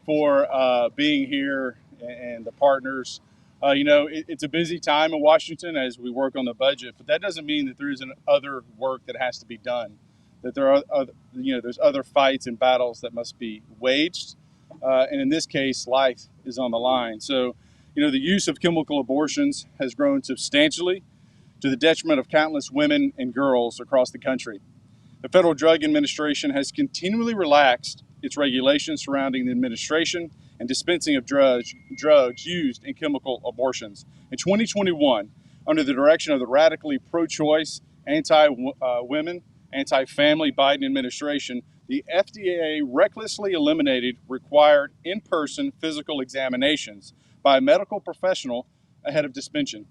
for being here and the partners. It's a busy time in Washington as we work on the budget, but that doesn't mean that there isn't other work that has to be done. That there are, there's other fights and battles that must be waged, and in this case, life is on the line. So, the use of chemical abortions has grown substantially to the detriment of countless women and girls across the country. The Federal Drug Administration has continually relaxed its regulations surrounding the administration and dispensing of drugs used in chemical abortions. In 2021, under the direction of the radically pro-choice, anti-women, anti-family Biden administration, the FDA recklessly eliminated required in-person physical examinations by a medical professional ahead of dispensing.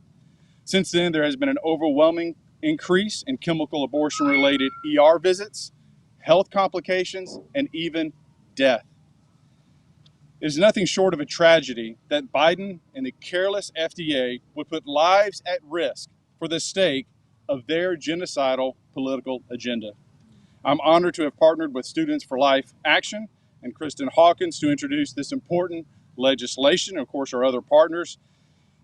Since then, there has been an overwhelming increase in chemical abortion related ER visits, health complications, and even death. It is nothing short of a tragedy that Biden and the careless FDA would put lives at risk for the sake of their genocidal political agenda. I'm honored to have partnered with Students for Life Action and Kristen Hawkins to introduce this important legislation, and of course our other partners.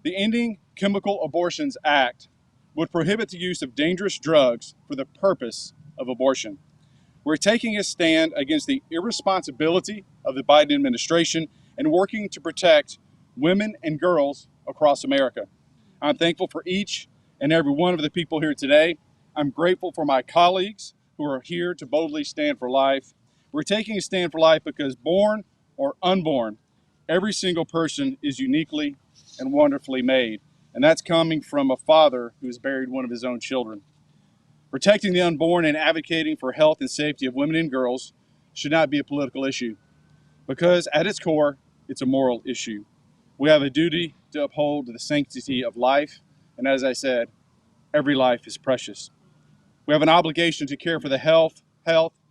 The Ending Chemical Abortions Act would prohibit the use of dangerous drugs for the purpose of abortion. We're taking a stand against the irresponsibility of the Biden administration and working to protect women and girls across America. I'm thankful for each and every one of the people here today. I'm grateful for my colleagues who are here to boldly stand for life. We're taking a stand for life because, born or unborn, every single person is uniquely and wonderfully made. And that's coming from a father who has buried one of his own children. Protecting the unborn and advocating for health and safety of women and girls should not be a political issue, because at its core, it's a moral issue. We have a duty to uphold the sanctity of life, and as I said, every life is precious. We have an obligation to care for the health,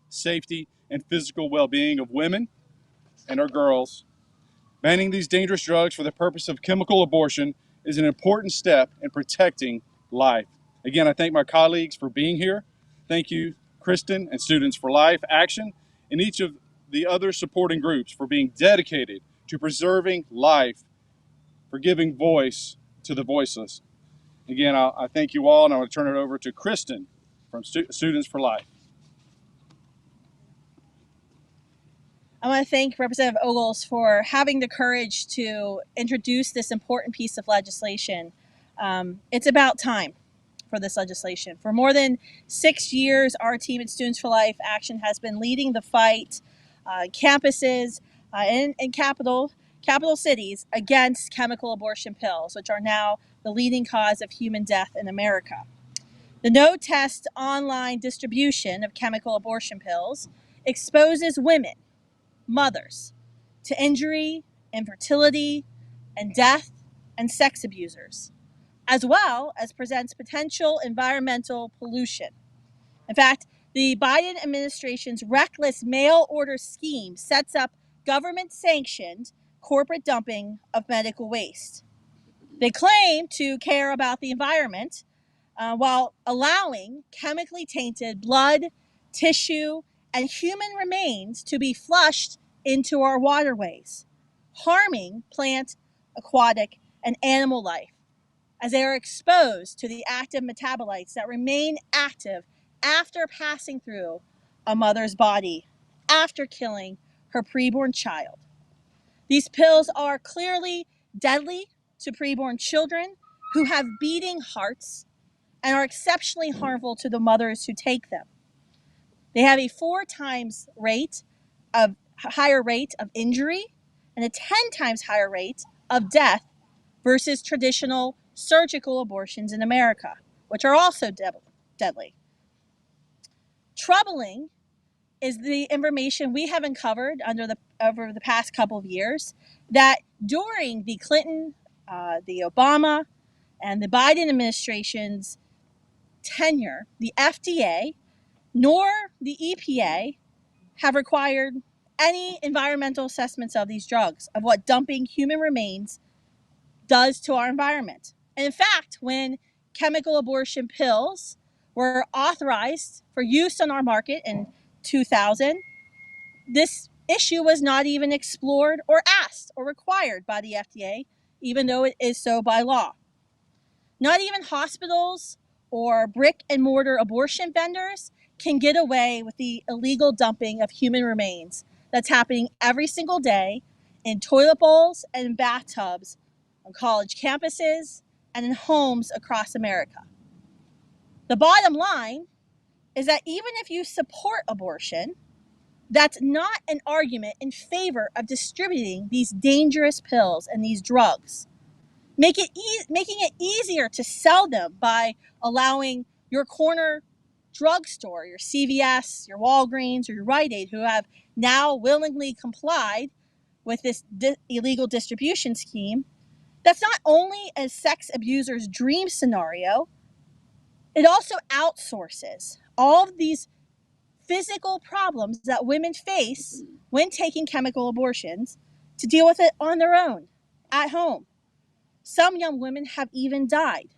safety, and physical well-being of women and our girls. Banning these dangerous drugs for the purpose of chemical abortion is an important step in protecting life. Again, I thank my colleagues for being here. Thank you, Kristen and Students for Life Action, and each of the other supporting groups for being dedicated to preserving life, for giving voice to the voiceless. Again, I thank you all, and I want to turn it over to Kristen from Students for Life. I want to thank Representative Ogles for having the courage to introduce this important piece of legislation. It's about time for this legislation. For more than 6 years, our team at Students for Life Action has been leading the fight campuses and capital cities against chemical abortion pills, which are now the leading cause of human death in America. The no-test online distribution of chemical abortion pills exposes women, mothers, to injury, infertility, and death, and sex abusers, as well as presents potential environmental pollution. In fact, the Biden administration's reckless mail order scheme sets up government-sanctioned corporate dumping of medical waste. They claim to care about the environment while allowing chemically tainted blood, tissue, and human remains to be flushed into our waterways, harming plant, aquatic, and animal life as they are exposed to the active metabolites that remain active after passing through a mother's body, after killing her preborn child. These pills are clearly deadly to preborn children who have beating hearts and are exceptionally harmful to the mothers who take them. They have a 4 times higher rate of injury and a 10 times higher rate of death versus traditional surgical abortions in America, which are also deadly. Troubling is the information we have uncovered over the past couple of years that during the Clinton, the Obama, and the Biden administration's tenure, the FDA nor the EPA have required any environmental assessments of these drugs, of what dumping human remains does to our environment. And in fact, when chemical abortion pills were authorized for use on our market in 2000, this issue was not even explored or asked or required by the FDA, even though it is so by law. Not even hospitals or brick and mortar abortion vendors can get away with the illegal dumping of human remains that's happening every single day in toilet bowls and bathtubs on college campuses and in homes across America. The bottom line is that even if you support abortion, that's not an argument in favor of distributing these dangerous pills and these drugs. Making it easier to sell them by allowing your corner drugstore, your CVS, your Walgreens, or your Rite Aid, who have now willingly complied with this illegal distribution scheme. That's not only a sex abuser's dream scenario, it also outsources all of these physical problems that women face when taking chemical abortions to deal with it on their own, at home. Some young women have even died.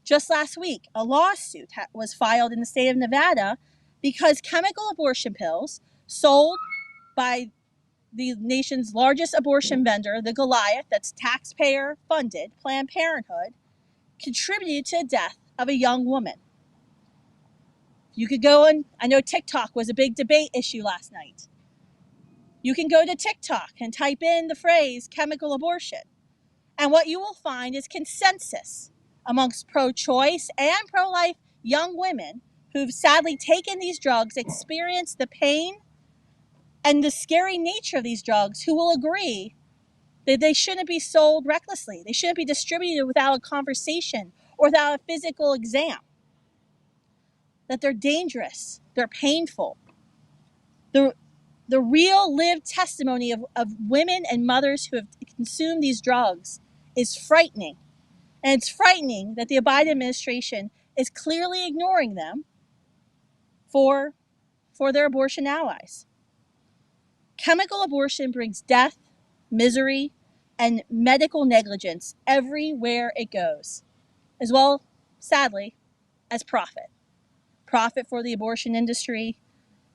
Just last week, a lawsuit was filed in the state of Nevada because chemical abortion pills sold by the nation's largest abortion vendor, the Goliath, that's taxpayer-funded, Planned Parenthood, contributed to the death of a young woman. You could go and, I know TikTok was a big debate issue last night. You can go to TikTok and type in the phrase chemical abortion. And what you will find is consensus amongst pro-choice and pro-life young women who've sadly taken these drugs, experienced the pain and the scary nature of these drugs, who will agree that they shouldn't be sold recklessly. They shouldn't be distributed without a conversation or without a physical exam. That they're dangerous, they're painful. The real lived testimony of women and mothers who have consumed these drugs is frightening. And it's frightening that the Biden administration is clearly ignoring them for their abortion allies. Chemical abortion brings death, misery, and medical negligence everywhere it goes, as well, sadly, as profit. Profit for the abortion industry,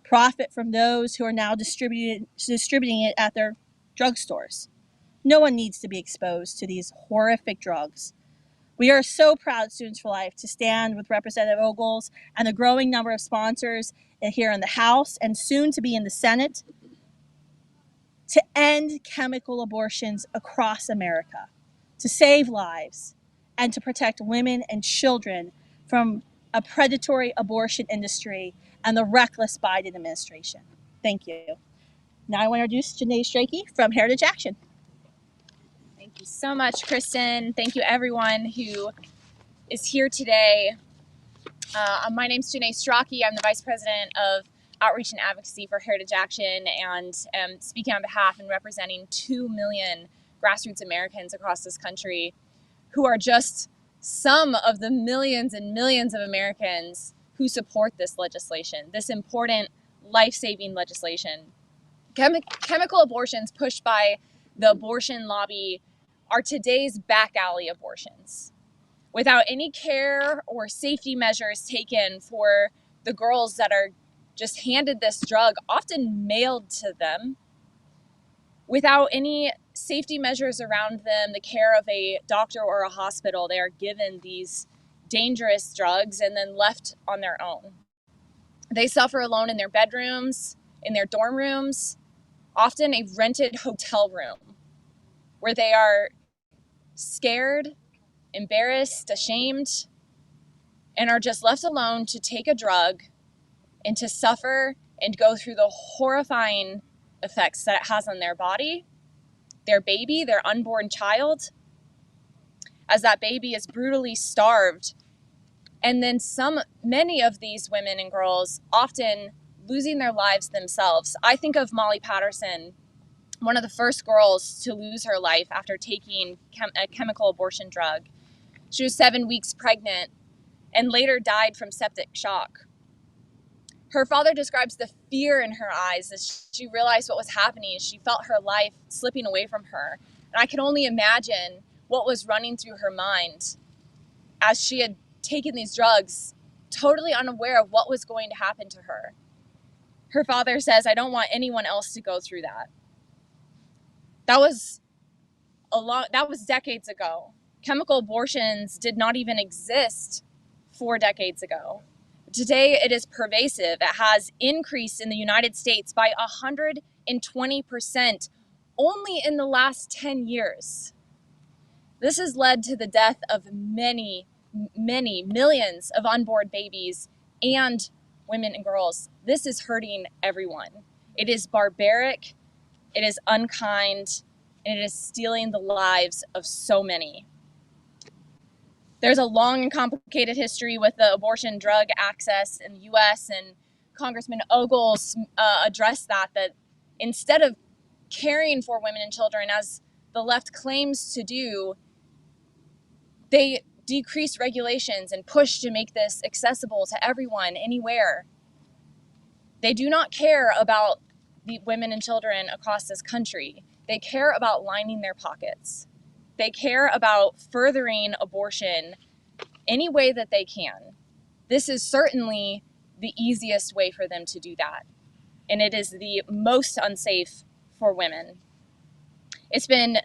profit from those who are now distributing it at their drugstores. No one needs to be exposed to these horrific drugs. We are so proud, Students for Life, to stand with Representative Ogles and a growing number of sponsors here in the House and soon to be in the Senate to end chemical abortions across America, to save lives, and to protect women and children from a predatory abortion industry and the reckless Biden administration. Thank you. Now I want to introduce Janae Strachey from Heritage Action. Thank you so much, Kristen. Thank you, everyone who is here today. My name is Janae Strachey. I'm the Vice President of Outreach and Advocacy for Heritage Action, and am speaking on behalf and representing 2 million grassroots Americans across this country who are just some of the millions and millions of Americans who support this legislation, this important life-saving legislation. Chemical abortions pushed by the abortion lobby are today's back alley abortions. Without any care or safety measures taken for the girls that are just handed this drug, often mailed to them, without any safety measures around them, the care of a doctor or a hospital, they are given these dangerous drugs and then left on their own. They suffer alone in their bedrooms, in their dorm rooms, often a rented hotel room, where they are scared, embarrassed, ashamed, and are just left alone to take a drug and to suffer and go through the horrifying effects that it has on their body, their baby, their unborn child, as that baby is brutally starved. And then many of these women and girls often losing their lives themselves. I think of Molly Patterson, one of the first girls to lose her life after taking a chemical abortion drug. She was 7 weeks pregnant and later died from septic shock. Her father describes the fear in her eyes as she realized what was happening. She felt her life slipping away from her. And I can only imagine what was running through her mind as she had taken these drugs, totally unaware of what was going to happen to her. her father says, "I don't want anyone else to go through that." That was decades ago. Chemical abortions did not even exist 4 decades ago. Today, it is pervasive. It has increased in the United States by 120% only in the last 10 years. This has led to the death of many millions of unborn babies and women and girls. This is hurting everyone. It is barbaric, it is unkind, and it is stealing the lives of so many. There's a long and complicated history with the abortion drug access in the US, and Congressman Ogles addressed that instead of caring for women and children as the left claims to do, they decreased regulations and pushed to make this accessible to everyone, anywhere. They do not care about the women and children across this country. They care about lining their pockets. They care about furthering abortion any way that they can. This is certainly the easiest way for them to do that. And it is the most unsafe for women. It's been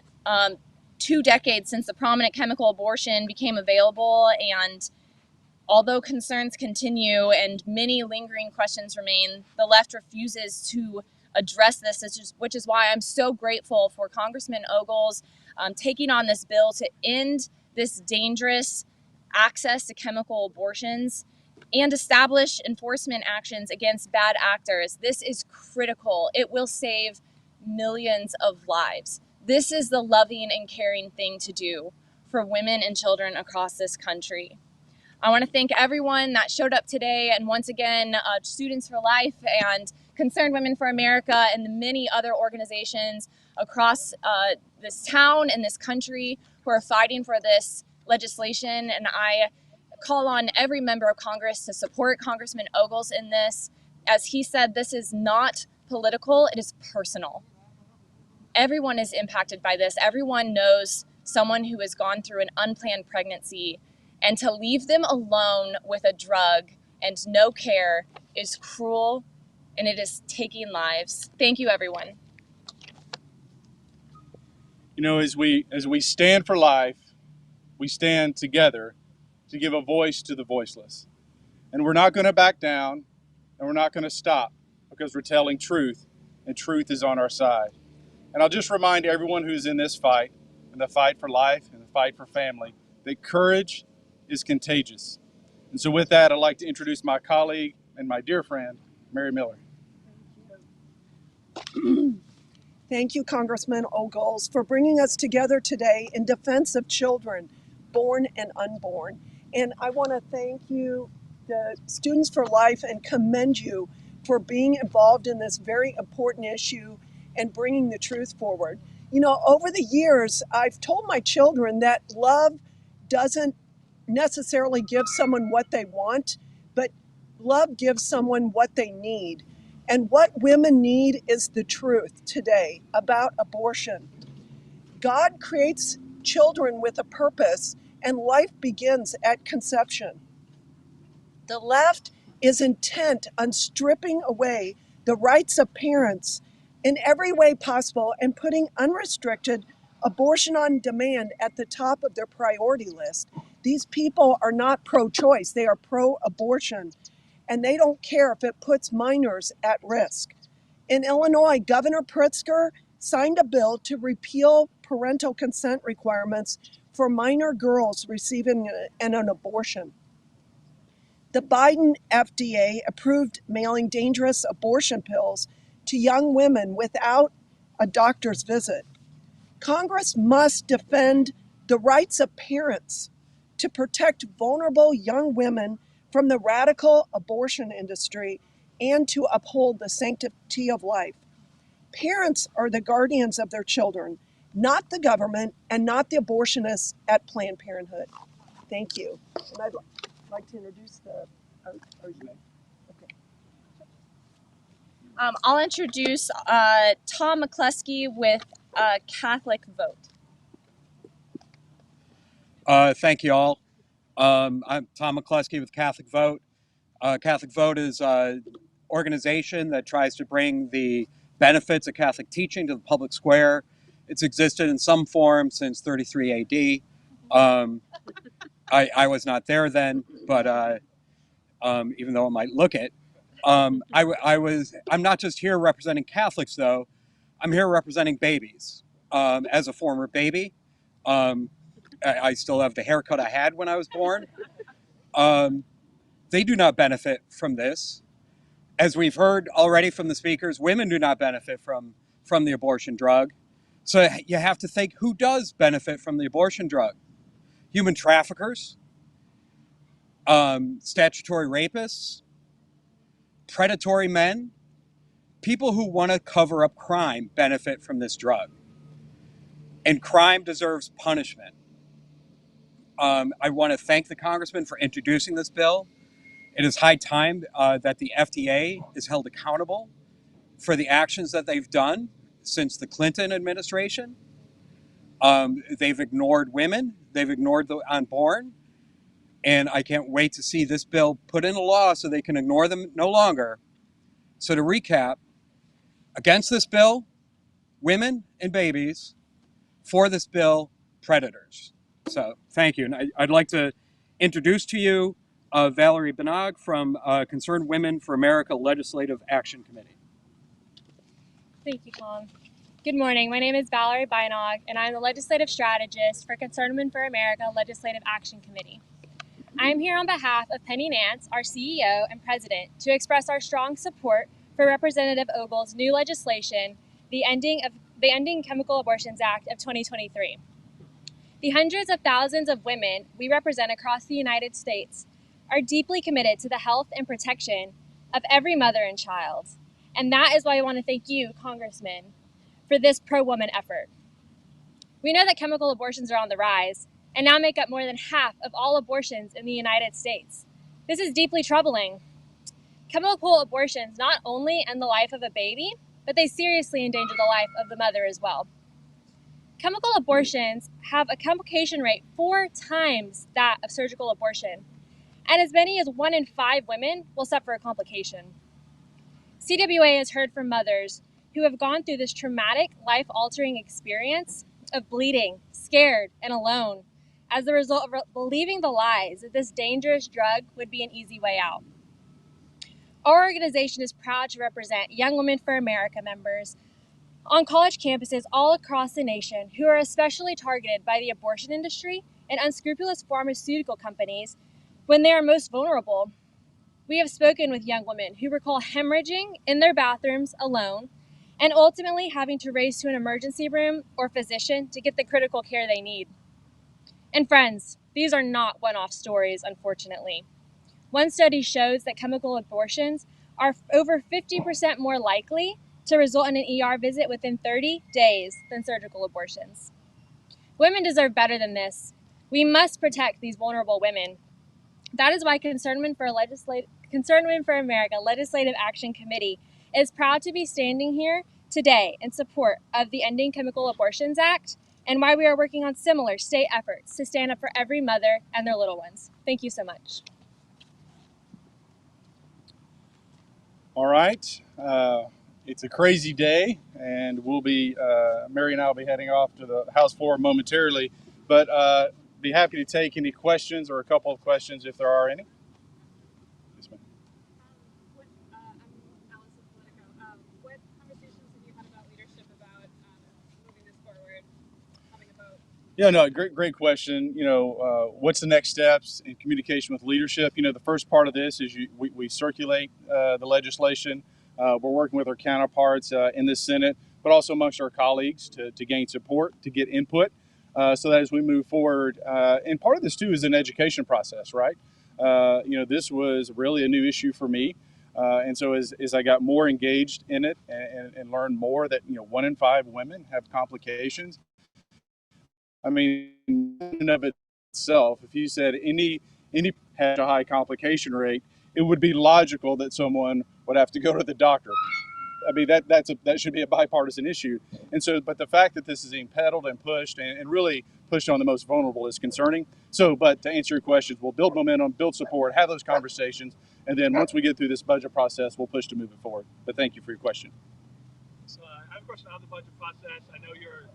2 decades since the prominent chemical abortion became available, and although concerns continue and many lingering questions remain, the left refuses to address this, which is why I'm so grateful for Congressman Ogles taking on this bill to end this dangerous access to chemical abortions and establish enforcement actions against bad actors. This is critical. It will save millions of lives. This is the loving and caring thing to do for women and children across this country. I want to thank everyone that showed up today, and once again, Students for Life and Concerned Women for America and the many other organizations across this town and this country who are fighting for this legislation. And I call on every member of Congress to support Congressman Ogles in this. As he said, this is not political, it is personal. Everyone is impacted by this. Everyone knows someone who has gone through an unplanned pregnancy, and to leave them alone with a drug and no care is cruel, and it is taking lives. Thank you, everyone. You know, as we stand for life, we stand together to give a voice to the voiceless. And we're not going to back down, and we're not going to stop, because we're telling truth, and truth is on our side. And I'll just remind everyone who's in this fight, and the fight for life and the fight for family, that courage is contagious. And so with that, I'd like to introduce my colleague and my dear friend, Mary Miller. Thank you, Congressman Ogles, for bringing us together today in defense of children, born and unborn. And I want to thank you, the Students for Life, and commend you for being involved in this very important issue and bringing the truth forward. You know, over the years, I've told my children that love doesn't necessarily give someone what they want, but love gives someone what they need. And what women need is the truth today about abortion. God creates children with a purpose, and life begins at conception. The left is intent on stripping away the rights of parents in every way possible and putting unrestricted abortion on demand at the top of their priority list. These people are not pro-choice, they are pro-abortion, and they don't care if it puts minors at risk. In Illinois, Governor Pritzker signed a bill to repeal parental consent requirements for minor girls receiving an abortion. The Biden FDA approved mailing dangerous abortion pills to young women without a doctor's visit. Congress must defend the rights of parents to protect vulnerable young women from the radical abortion industry and to uphold the sanctity of life. Parents are the guardians of their children, not the government and not the abortionists at Planned Parenthood. Thank you. And I'd like to introduce I'll introduce Tom McCluskey with Catholic Vote. Thank you all. I'm Tom McCluskey with Catholic Vote. Catholic Vote is organization that tries to bring the benefits of Catholic teaching to the public square. It's existed in some form since 33 AD. I was not there then, but even though it might look it, I'm not just here representing Catholics though. I'm here representing babies. As a former baby, I still have the haircut I had when I was born. They do not benefit from this. As we've heard already from the speakers, women do not benefit from the abortion drug. So you have to think, who does benefit from the abortion drug? Human traffickers, statutory rapists, predatory men, people who want to cover up crime benefit from this drug. And crime deserves punishment. I want to thank the congressman for introducing this bill. It is high time that the FDA is held accountable for the actions that they've done since the Clinton administration. They've ignored women, they've ignored the unborn, and I can't wait to see this bill put into law so they can ignore them no longer. So to recap, against this bill, women and babies; for this bill, predators. So thank you. And I'd like to introduce to you Valerie Banog from Concerned Women for America Legislative Action Committee. Thank you, Colin. Good morning. My name is Valerie Beinog, and I'm the legislative strategist for Concerned Women for America Legislative Action Committee. I am here on behalf of Penny Nance, our CEO and president, to express our strong support for Representative Ogle's new legislation, the Ending Chemical Abortions Act of 2023. The hundreds of thousands of women we represent across the United States are deeply committed to the health and protection of every mother and child. And that is why I want to thank you, Congressman, for this pro-woman effort. We know that chemical abortions are on the rise and now make up more than half of all abortions in the United States. This is deeply troubling. Chemical abortions not only end the life of a baby, but they seriously endanger the life of the mother as well. Chemical abortions have a complication rate 4 times that of surgical abortion, and as many as 1 in 5 women will suffer a complication. CWA has heard from mothers who have gone through this traumatic, life-altering experience of bleeding, scared, and alone as a result of believing the lies that this dangerous drug would be an easy way out. Our organization is proud to represent Young Women for America members on college campuses all across the nation who are especially targeted by the abortion industry and unscrupulous pharmaceutical companies when they are most vulnerable. We have spoken with young women who recall hemorrhaging in their bathrooms alone and ultimately having to race to an emergency room or physician to get the critical care they need. And friends, these are not one-off stories, unfortunately. One study shows that chemical abortions are over 50% more likely to result in an ER visit within 30 days than surgical abortions. Women deserve better than this. We must protect these vulnerable women. That is why Concerned Women for America Legislative Action Committee is proud to be standing here today in support of the Ending Chemical Abortions Act, and why we are working on similar state efforts to stand up for every mother and their little ones. Thank you so much. All right. It's a crazy day, and we'll be, Mary and I will be heading off to the House floor momentarily, but be happy to take any questions or a couple of questions if there are any. Yes, ma'am. I'm Allison Politico. What conversations have you had about leadership about moving this forward, having a vote? Yeah, no, great question. What's the next steps in communication with leadership? The first part of this is we circulate the legislation. We're working with our counterparts in the Senate, but also amongst our colleagues to gain support, to get input, so that as we move forward. And part of this, too, is an education process, right? This was really a new issue for me. And so as I got more engaged in it and learned more that, 1 in 5 women have complications, I mean, in and of itself, if you said any had a high complication rate, it would be logical that someone would have to go to the doctor. I mean, that should be a bipartisan issue. And so, but the fact that this is being peddled and pushed and really pushing on the most vulnerable is concerning. So, but to answer your questions, we'll build momentum, build support, have those conversations, and then once we get through this budget process, we'll push to move it forward. But thank you for your question. So I have a question on the budget process. I know you're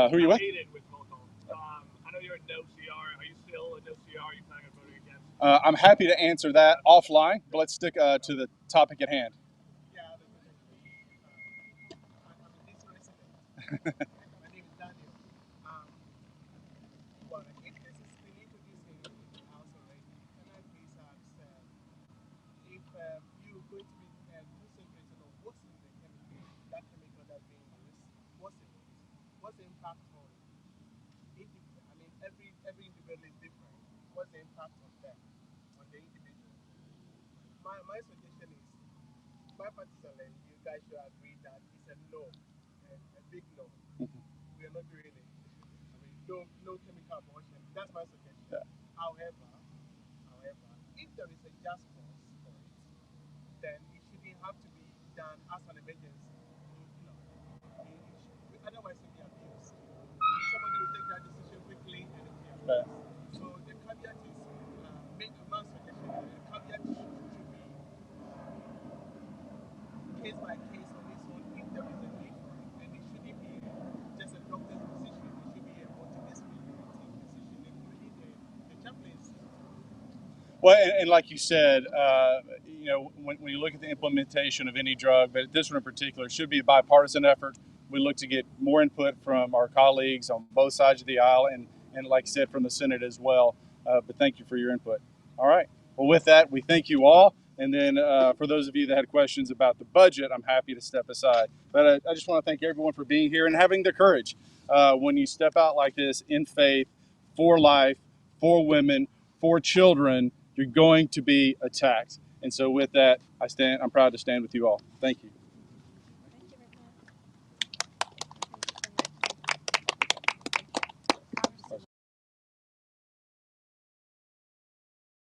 Who are you with? affiliated with Moto. I know you're a no CR. Are you still a no CR? Are you planning on voting against? I'm happy to answer that offline, but let's stick to the topic at hand. Yeah, I'm a DC resident. My name is Daniel. Well, if this is been introduced in the house already, can I please ask if you're going to be concentrating on what's in the chemical, that chemical that's being used, what's in it, what's the impact on individual? I mean, every individual is different. What's the impact of that on the individual? My suggestion is, bipartisanly, you guys should agree that it's a no, a big no. We are not doing it. I mean, no chemical abortion. That's my suggestion. Yeah. However, if there is a just cause for it, then it shouldn't have to be done as an emergency. Otherwise, it will be abused. Somebody will take that decision quickly and it will be abused. Right. So the caveat is, make my suggestion. The caveat should be case by case on this one if there is a need for it. And it shouldn't be just a doctor's decision. It should be a multidisciplinary team decision, including the chaplains. Well, and like you said, when you look at the implementation of any drug, but this one in particular, it should be a bipartisan effort. We look to get more input from our colleagues on both sides of the aisle and like I said, from the Senate as well. But thank you for your input. All right. Well, with that, we thank you all. And then for those of you that had questions about the budget, I'm happy to step aside. But I just want to thank everyone for being here and having the courage when you step out like this in faith, for life, for women, for children, you're going to be attacked. And so with that, I'm proud to stand with you all. Thank you.